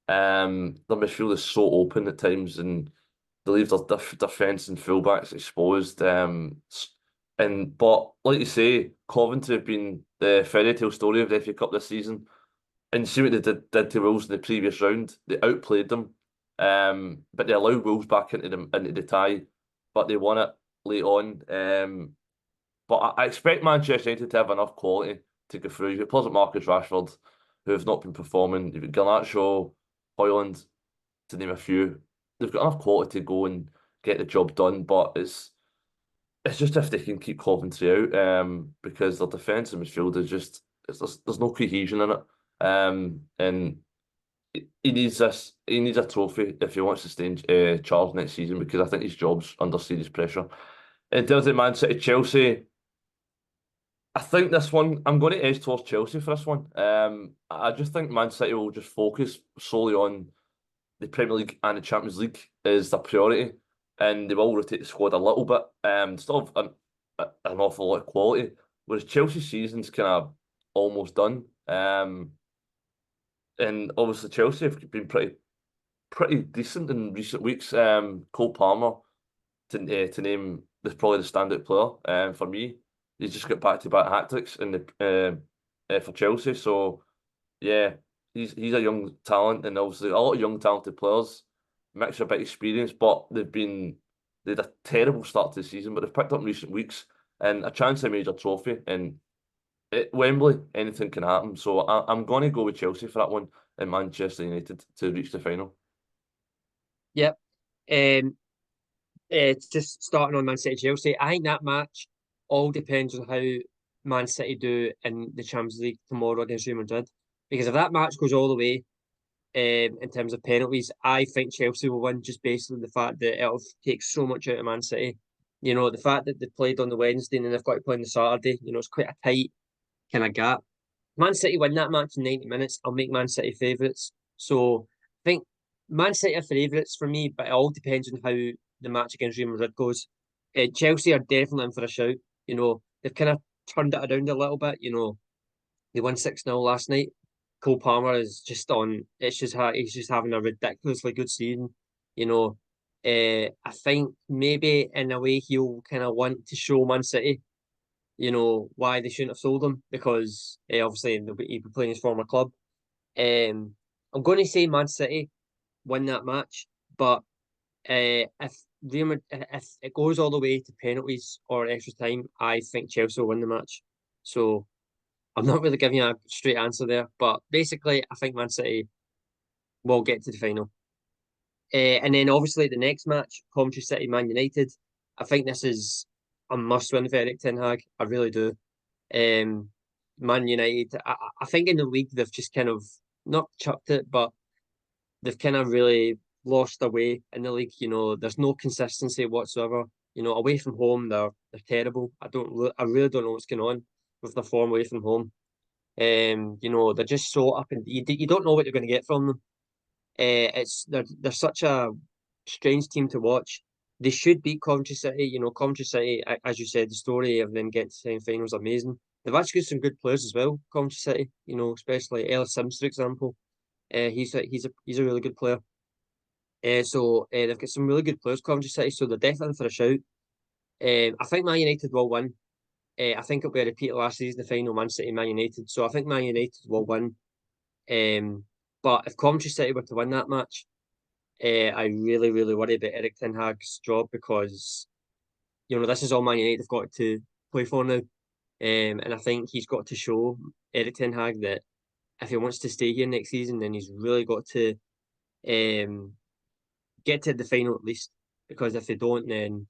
Their midfield is so open at times, and they leave their defence and fullbacks exposed. But like you say, Coventry have been the fairy tale story of the FA Cup this season. And see what they did to Wolves in the previous round. They outplayed them, but they allowed Wolves back into the tie, but they won it late on. But I expect Manchester United to have enough quality to go through. You've got players like Marcus Rashford, who have not been performing. You've got Garnacho, Højlund, to name a few. They've got enough quality to go and get the job done, but it's just if they can keep Coventry out, because their defence and midfield is just there's no cohesion in it. And he needs this. He needs a trophy if he wants to stay in charge next season, because I think his job's under serious pressure. In terms of Man City Chelsea, I think this one I'm going to edge towards Chelsea for this one. I just think Man City will just focus solely on the Premier League and the Champions League as their priority, and they will rotate the squad a little bit. Still have an awful lot of quality, whereas Chelsea's season's kind of almost done. And obviously Chelsea have been pretty pretty decent in recent weeks. Cole Palmer to name this probably the standout player. For me, he's just got back-to-back hat-tricks in the for Chelsea. So yeah, he's a young talent, and obviously a lot of young talented players, mixture of bit experience, but they had a terrible start to the season, but they've picked up in recent weeks and a chance at a major trophy. And at Wembley, anything can happen. So I'm going to go with Chelsea for that one and Manchester United to reach the final. Yep. It's just starting on Man City Chelsea. I think that match all depends on how Man City do in the Champions League tomorrow against Real Madrid. Because if that match goes all the way, in terms of penalties, I think Chelsea will win just based on the fact that it'll take so much out of Man City. You know, the fact that they played on the Wednesday and then they've got to play on the Saturday, you know, it's quite a tight kind of gap. Man City win that match in 90 minutes, I'll make Man City favourites. So I think Man City are favourites for me, but it all depends on how the match against Real Madrid goes. Chelsea are definitely in for a shout. You know, they've kind of turned it around a little bit. You know, they won 6-0 last night. Cole Palmer is just on. It's just he's just having a ridiculously good season. You know, I think maybe in a way he'll kind of want to show Man City, you know, why they shouldn't have sold him because obviously he'd be playing his former club. I'm going to say Man City win that match, but if it goes all the way to penalties or extra time, I think Chelsea will win the match. So I'm not really giving you a straight answer there, but basically, I think Man City will get to the final. And then obviously the next match, Coventry City Man United. I think this is a must-win for Erik Ten Hag. I really do. Man United. I think in the league they've just kind of not chucked it, but they've kind of really lost their way in the league. You know, there's no consistency whatsoever. You know, away from home they're terrible. I really don't know what's going on with their form away from home. You know, they're just so up and you don't know what you're going to get from them. They're such a strange team to watch. They should beat Coventry City. You know, Coventry City, as you said, the story of them getting to semi-finals is amazing. They've actually got some good players as well, Coventry City. You know, especially Ellis Sims, for example. He's a really good player. They've got some really good players, Coventry City, so they're definitely for a shout. I think Man United will win. I think it'll be a repeat of last season, the final Man City Man United. So I think Man United will win. But if Coventry City were to win that match, I really, really worry about Erik Ten Hag's job because you know this is all Man United have got to play for now. And I think he's got to show Erik Ten Hag that if he wants to stay here next season, then he's really got to um, get to the final at least. Because if they don't, then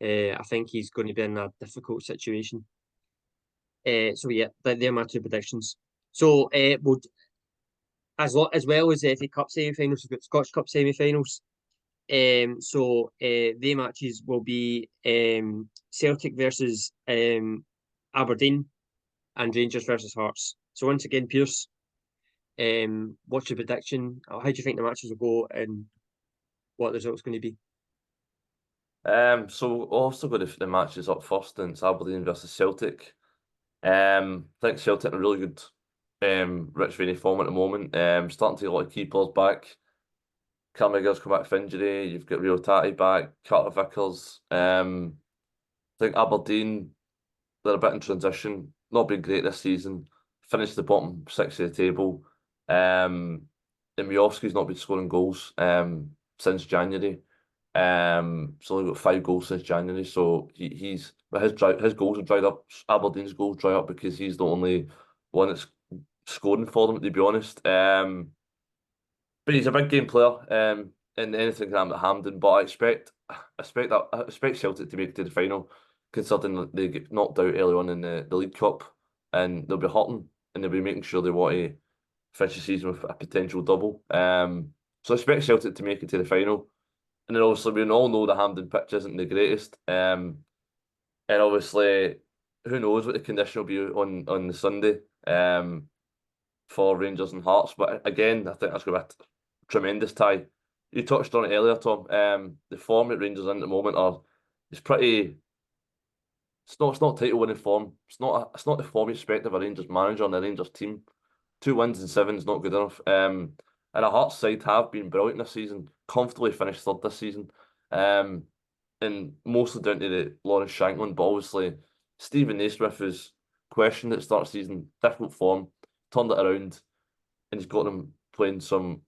I think he's going to be in a difficult situation. So yeah, they're my two predictions. So we'll as well as the FA Cup semi-finals, we've got Scottish Cup semi-finals. The matches will be Celtic versus Aberdeen and Rangers versus Hearts. So once again, Pearse, what's your prediction? How do you think the matches will go and what the result's going to be? So we'll also go to the matches up first, and it's Aberdeen versus Celtic. I think Celtic are really good, rich vein form at the moment. Starting to get a lot of key players back. Carmager's come back from injury. You've got Rio Tati back, Carter Vickers. I think Aberdeen, they're a bit in transition. Not been great this season. Finished the bottom six of the table. And Miovski's not been scoring goals since January. So only got 5 goals since January. So he's but his goals have dried up. Aberdeen's goals dry up because he's the only one that's scoring for them. To be honest, but he's a big game player. And anything can happen at Hampden. But I expect Celtic to make it to the final, considering that they get knocked out early on in the League Cup, and they'll be hurting, and they'll be making sure they want to finish the season with a potential double. So I expect Celtic to make it to the final. And then obviously we all know the Hampden pitch isn't the greatest. And obviously who knows what the condition will be on the Sunday for Rangers and Hearts. But again, I think that's going to be a tremendous tie. You touched on it earlier, Tom. The form that Rangers are in at the moment is pretty. It's not title winning form. It's not the form you expect of a Rangers manager and a Rangers team. 2 wins and 7 is not good enough. And our Hearts side have been brilliant this season, comfortably finished third this season. And mostly down to the Lawrence Shankland, but obviously Stephen Naismith, who's questioned at the start of the season, difficult form, turned it around, and he's got them playing some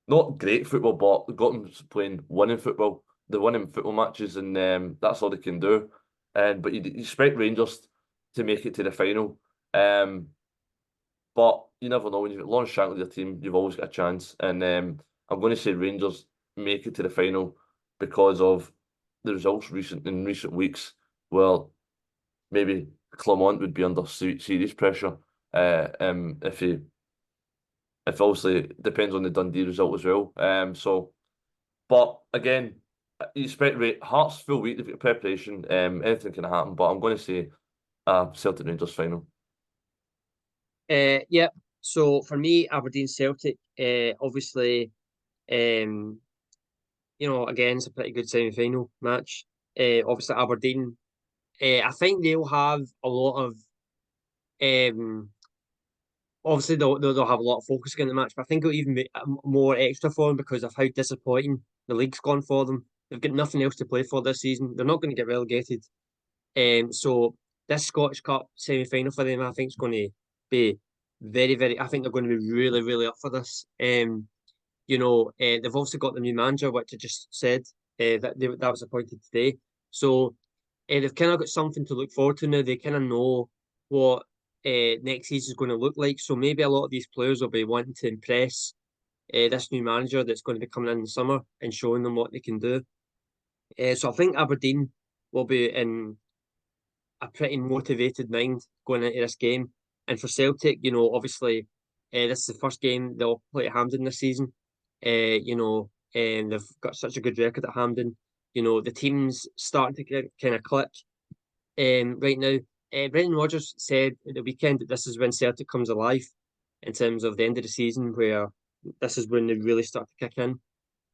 not great football, but got them playing winning football, the winning football matches, and that's all they can do. But you expect Rangers to make it to the final. But you never know, when you've got Lawrence Shankland your team, you've always got a chance. And I'm going to say Rangers make it to the final because of the results in recent weeks. Well, maybe Clermont would be under serious pressure if obviously depends on the Dundee result as well. But again, you expect Hearts full week, they've got preparation. Anything can happen, but I'm going to say Celtic Rangers final. Yeah. So for me, Aberdeen Celtic, obviously, again, it's a pretty good semi-final match. Obviously, Aberdeen, I think they'll have a lot of, obviously they'll have a lot of focus in the match, but I think it'll even be more extra for them because of how disappointing the league's gone for them. They've got nothing else to play for this season. They're not going to get relegated. So this Scottish Cup semi-final for them, I think, is going to be very, very. I think they're going to be really, really up for this. They've also got the new manager, which I just said that was appointed today. So they've kind of got something to look forward to now. They kind of know what next season is going to look like. So maybe a lot of these players will be wanting to impress this new manager that's going to be coming in the summer and showing them what they can do. So I think Aberdeen will be in a pretty motivated mind going into this game. And for Celtic, obviously, this is the first game they'll play at Hampden this season. And they've got such a good record at Hampden. The team's starting to kind of click right now. Brendan Rodgers said at the weekend that this is when Celtic comes alive in terms of the end of the season, where this is when they really start to kick in.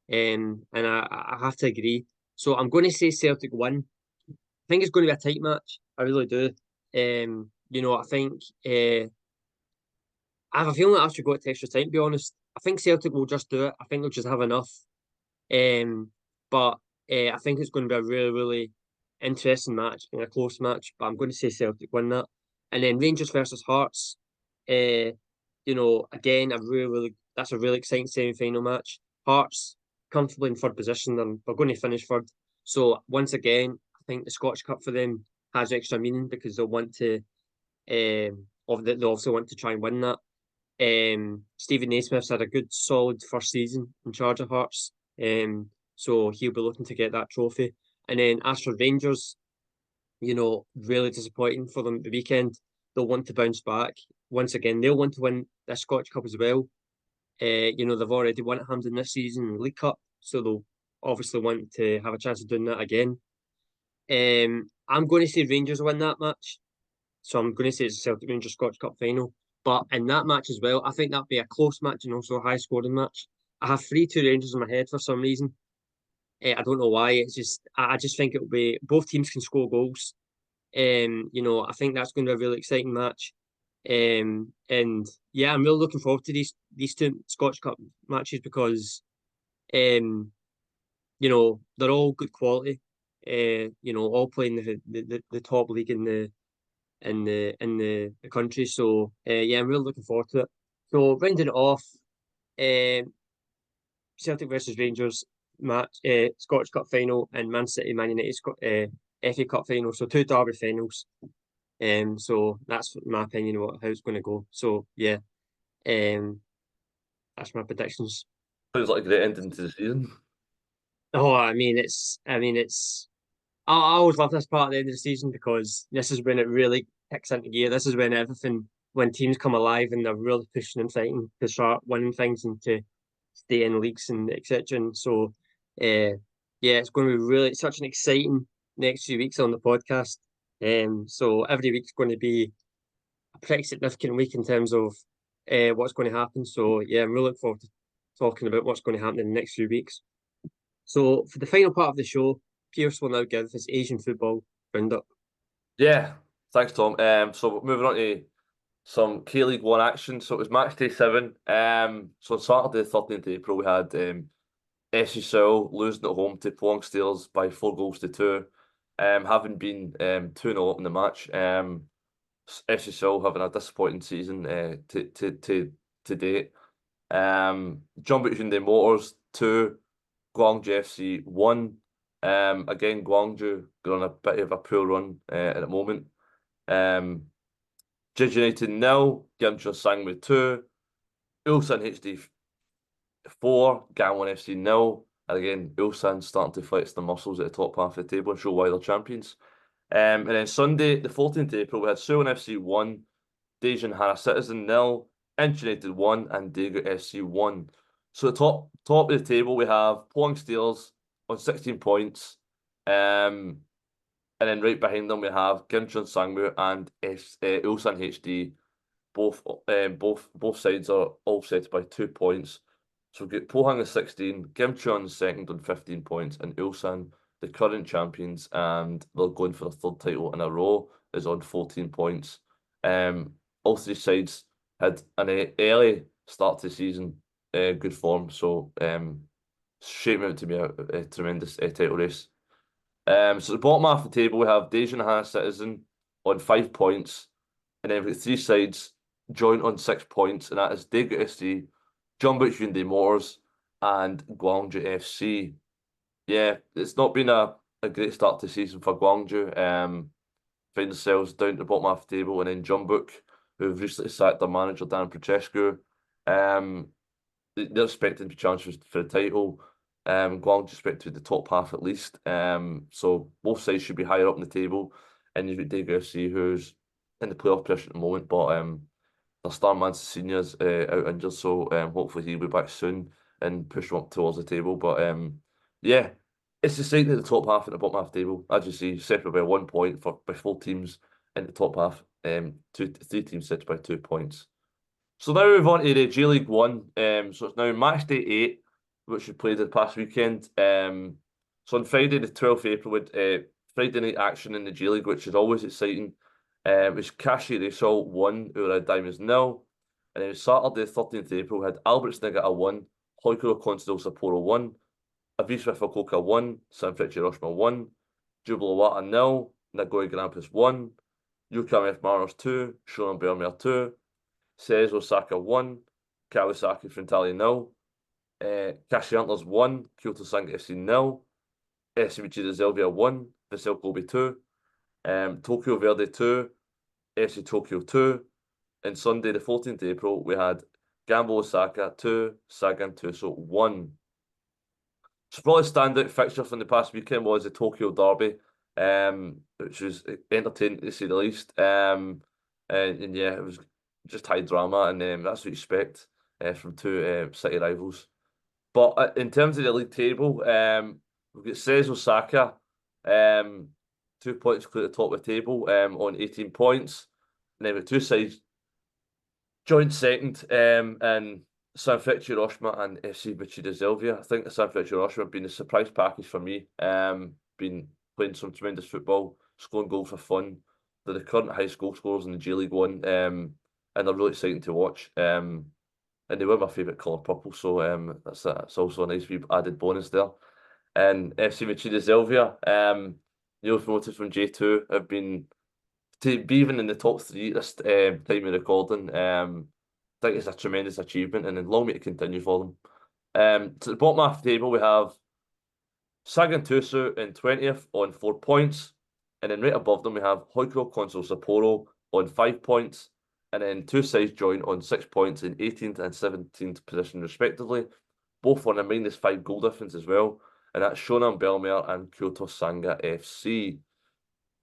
And I have to agree. So I'm going to say Celtic win. I think it's going to be a tight match. I really do. I think I have a feeling that I should go to extra time, to be honest. I think Celtic will just do it. I think they'll just have enough. But I think it's going to be a really, really interesting match and a close match. But I'm going to say Celtic win that. And then Rangers versus Hearts. Again, that's a really exciting semi-final match. Hearts comfortably in third position, and they're going to finish third. So once again, I think the Scottish Cup for them has extra meaning because they'll want to, they also want to try and win that. Stephen Naismith's had a good, solid first season in charge of Hearts, so he'll be looking to get that trophy. And then as for Rangers, really disappointing for them the weekend. They'll want to bounce back. Once again, they'll want to win this Scottish Cup as well. They've already won at Hampden this season in the League Cup, so they'll obviously want to have a chance of doing that again. I'm going to say Rangers win that match. So I'm going to say it's a Celtic Rangers Scottish Cup final. But in that match as well, I think that'll be a close match and also a high scoring match. I have 3-2 Rangers in my head for some reason. I don't know why. It's just I just think it'll be both teams can score goals. I think that's going to be a really exciting match. And yeah, I'm really looking forward to these two Scottish Cup matches because they're all good quality. All playing the top league in the country. So yeah, I'm really looking forward to it. So rounding it off, Celtic versus Rangers match, Scottish Cup final, and Man City Man United FA Cup final. So two derby finals. So that's my opinion of how it's going to go. So yeah, that's my predictions. Sounds like a great ending to the season. Oh, I always love this part at the end of the season because this is when it really kicks into gear. This is when teams come alive and they're really pushing and fighting to start winning things and to stay in leagues and etc. And so, yeah, it's going to be really such an exciting next few weeks on the podcast. So every week's going to be a pretty significant week in terms of what's going to happen. So yeah, I'm really looking forward to talking about what's going to happen in the next few weeks. So for the final part of the show, Pearse will now give his Asian football roundup. Yeah, thanks, Tom. So moving on to some K-League 1 action. So it was match day 7. So on Saturday, 13th April, we had SPL losing at home to Pong Steelers by 4-2, having been 2-0 up in the match. SPL having a disappointing season to date. Jumbo Hyundai Motors 2, Guangzhou FC 1. Again, Guangzhou going on a bit of a poor run at the moment. Jeju United 0, Gyeongju Sangmu 2, Ulsan HD 4, Gangwon FC 0. And again, Ulsan starting to flex the muscles at the top half of the table and show why they're champions. And then Sunday, the 14th April, we had Suwon FC 1, Daejeon Hana Citizen 0, Incheon United 1, and Daegu FC 1. So the top of the table, we have Pohang Steelers on 16 points. And then right behind them, we have Gyeongju Sangmu and Ulsan HD. Both sides are all set by 2 points. So we've got Pohang at 16, Gyeongju second on 15 points, and Ulsan, the current champions, and they're going for the 3rd title in a row, is on 14 points. All 3 sides had an early start to the season, good form. So shaping out to be a tremendous title race. So the bottom half of the table, we have Daejeon Hana Citizen on 5 points, and then we've got 3 sides joint on 6 points, and that is Daegu SC, Jumbo Hyundai Motors, and Guangzhou FC. Yeah, it's not been a great start to the season for Guangzhou. Find themselves down to the bottom half of the table, and then Jeonbuk, who've recently sacked their manager Dan Francesco. They're expecting to be challenged for the title. Guangzhou expected to be the top half at least. So both sides should be higher up in the table. And you've got Daegu FC, who's in the playoff position at the moment, but their star man seniors out injured, so hopefully he'll be back soon and push them up towards the table. But yeah, it's exciting at the top half and the bottom half of the table. As you see, separate by 1 point by 4 teams in the top half. 3 teams set by 2 points. So now we move on to the J League 1. So it's now match day 8, which we played the past weekend. So on Friday, the 12th of April, with Friday night action in the J League, which is always exciting. It was Kashi Reysol 1, Ura Diamonds 0. And then Saturday, 13th of April, we had Albert Snigata 1, Hoikuro Constable Sapporo 1, Avispa Fukuoka 1, Sanfrecce Hiroshima 1, Jubilo Wata 0, Nagoya Grampus 1, Yokohama F Mariners 2, Shonan Bellmare 2, Says Osaka 1, Kawasaki Frontale 0, Kashi Antlers 1, Kyoto Sanga FC 0, SC Zelvia 1, Vissel Kobe 2, Tokyo Verde 2, FC Tokyo 2, and Sunday the 14th of April we had Gambo Osaka 2, Sagan Tuso 1. So probably standout fixture from the past weekend was the Tokyo Derby, which was entertaining to say the least. And yeah, it was just high drama, and that's what you expect from 2 city rivals. But in terms of the league table, we've got Says Osaka, 2 points clear at the top of the table on 18 points. And then we've got 2 sides joint second, and Sanfrecce Hiroshima and FC Machida Zelvia. I think the Sanfrecce Hiroshima have been a surprise package for me. Been playing some tremendous football, scoring goals for fun. They're the current highest goal scorers in the J League 1, and they're really exciting to watch. And they were my favourite colour, purple, so that's also a nice wee added bonus there. And FC Machida Zelvia, newly promoted from J2, have been to be even in the top 3 this time of recording. I think it's a tremendous achievement, and then long may it continue for them. To the bottom half of the table, we have Sagan Tusu in 20th on 4 points, and then right above them we have Hoikuro Console Sapporo on 5 points, and then 2 sides join on 6 points in 18th and 17th position respectively, both on a -5 goal difference as well, and that's Shonan Bellmare and Kyoto Sanga FC.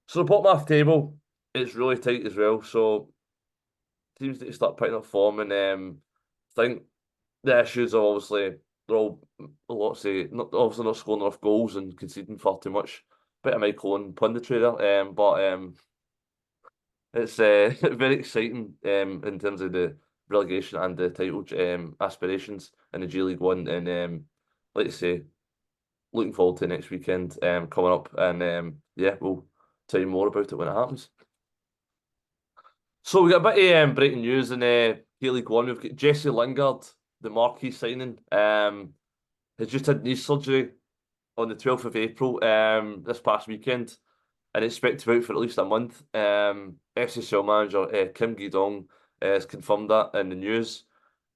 So the bottom half of the table is really tight as well, so teams need to start picking up form, and I think the issues are obviously they're all a lot say obviously not scoring enough goals and conceding far too much. Bit of Michael and punditry there, but it's very exciting in terms of the relegation and the title aspirations in the J League 1, and like I say, looking forward to next weekend coming up, and yeah, we'll tell you more about it when it happens. So we got a bit of breaking news in K-League One. We've got Jesse Lingard, the marquee signing, has just had knee surgery on the 12th of April this past weekend, and expected to be out for at least a month. SSL manager Kim Gi-dong has confirmed that in the news.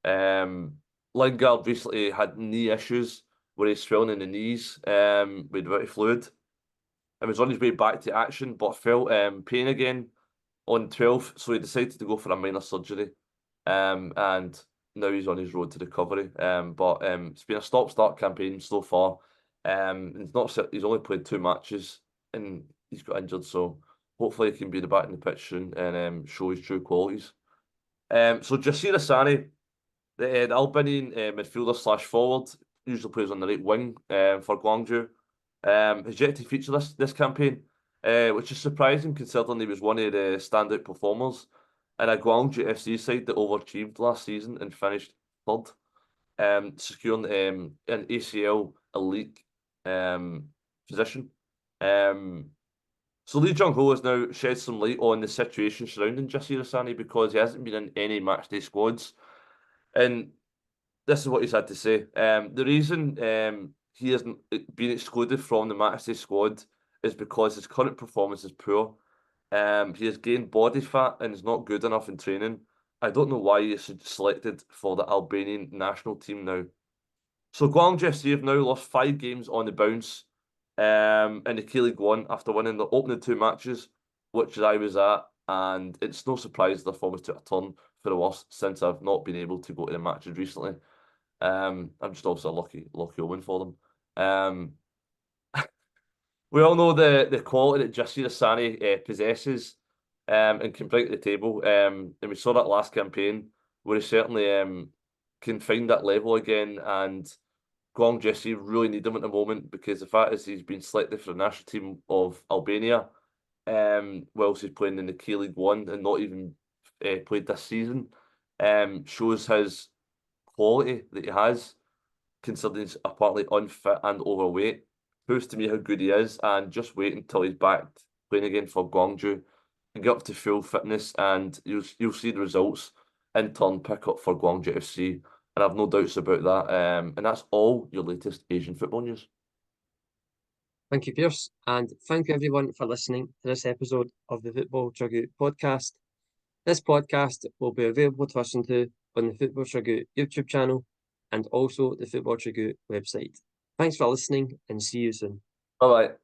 Lingard recently had knee issues where he's swelling in the knees with a bit of fluid, and was on his way back to action, but felt pain again on 12th, so he decided to go for a minor surgery, and now he's on his road to recovery. But it's been a stop-start campaign so far. He's only played 2 matches and he's got injured, so hopefully he can be back in the pitch soon and show his true qualities. So Jasir Sani, the Albanian midfielder / forward, usually plays on the right wing for Gwangju, has yet to feature this campaign. Which is surprising considering he was one of the standout performers in a Guangzhou FC side that overachieved last season and finished third, securing an ACL elite position. So Lee Jung-ho has now shed some light on the situation surrounding Jasir Sani because he hasn't been in any matchday squads, and this is what he's had to say. The reason he hasn't been excluded from the matchday squad is because his current performance is poor. He has gained body fat and is not good enough in training. I don't know why he is selected for the Albanian national team now. So Gwangju FC have now lost 5 games on the bounce in the K-League One after winning the opening 2 matches, which I was at, and it's no surprise their form has took a turn for the worse since I've not been able to go to the matches recently. I'm just also a lucky omen for them. We all know the quality that Jasir Sani possesses and can bring to the table. And we saw that last campaign where he certainly can find that level again. And Gwangju FC really need him at the moment because the fact is he's been selected for the national team of Albania whilst he's playing in the K-League One and not even played this season. Shows his quality that he has, considering he's partly unfit and overweight. Proves to me how good he is, and just wait until he's back playing again for Gwangju and get up to full fitness, and you'll see the results in turn pick up for Gwangju FC, and I've no doubts about that. And that's all your latest Asian football news. Thank you, Pearse, and thank you everyone for listening to this episode of the Football Chuggu Podcast. This podcast will be available to listen to on the Football Chuggu YouTube channel and also the Football Chuggu website. Thanks for listening and see you soon. Bye-bye.